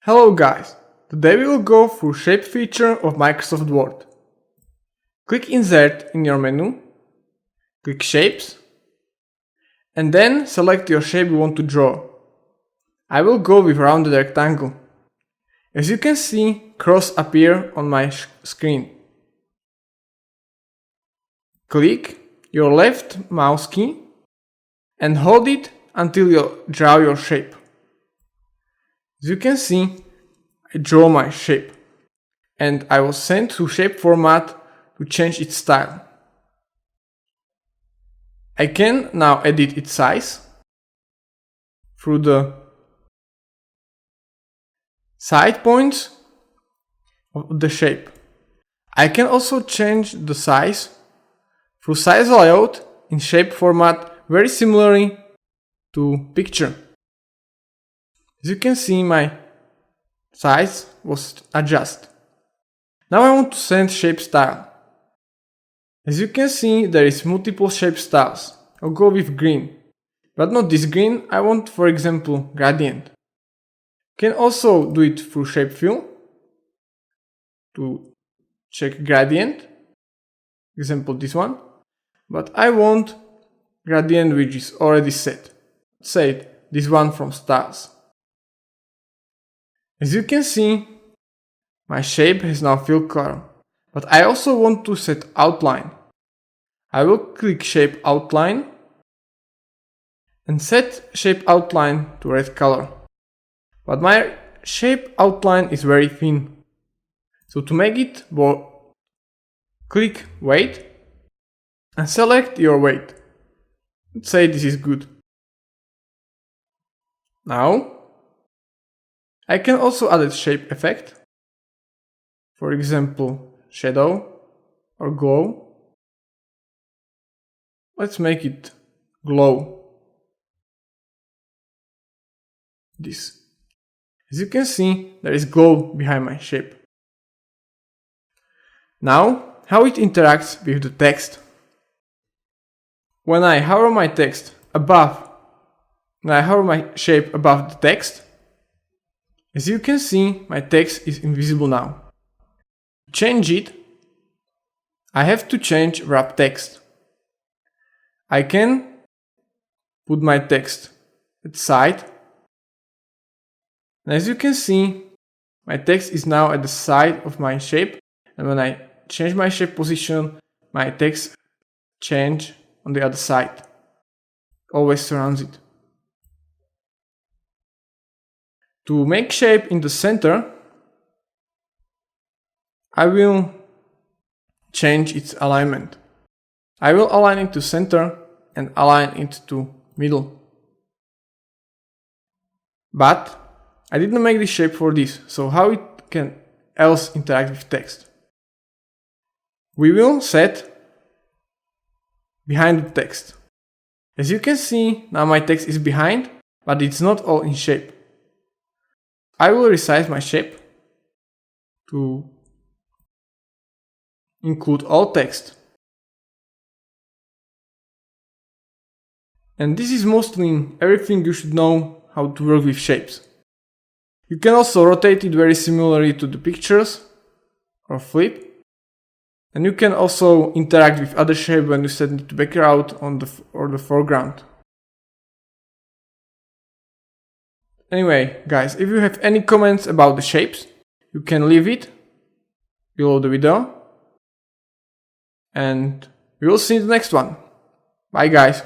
Hello guys, today we will go through shape feature of Microsoft Word. Click Insert in your menu, click Shapes, and then select your shape you want to draw. I will go with rounded rectangle. As you can see, cross appear on my screen. Click your left mouse key and hold it until you draw your shape. As you can see, I draw my shape and I was sent to shape format to change its style. I can now edit its size through the side points of the shape. I can also change the size through size layout in shape format very similarly to picture. As you can see, my size was adjusted. Now I want to send shape style. As you can see, there is multiple shape styles. I'll go with green, but not this green. I want, for example, gradient. Can also do it through shape fill to check gradient. Example this one, but I want gradient which is already set. Say this one from styles. As you can see, my shape has now fill color, but I also want to set outline. I will click shape outline and set shape outline to red color. But my shape outline is very thin. So to make it more, click weight and select your weight. Let's say this is good. Now I can also add a shape effect. For example, shadow or glow. Let's make it glow. This. As you can see, there is glow behind my shape. Now, how it interacts with the text. When I hover my shape above the text, as you can see, my text is invisible now. To change it, I have to change wrap text. I can put my text at the side. And as you can see, my text is now at the side of my shape, and when I change my shape position, my text change on the other side. Always surrounds it. To make shape in the center, I will change its alignment. I will align it to center and align it to middle. But I didn't make this shape for this, so how it can else interact with text? We will set behind the text. As you can see, now my text is behind, but it's not all in shape. I will resize my shape to include all text. And this is mostly everything you should know how to work with shapes. You can also rotate it very similarly to the pictures or flip. And you can also interact with other shape when you set it to background or the foreground. Anyway, guys, if you have any comments about the shapes, you can leave it below the video. And we will see you in the next one. Bye guys.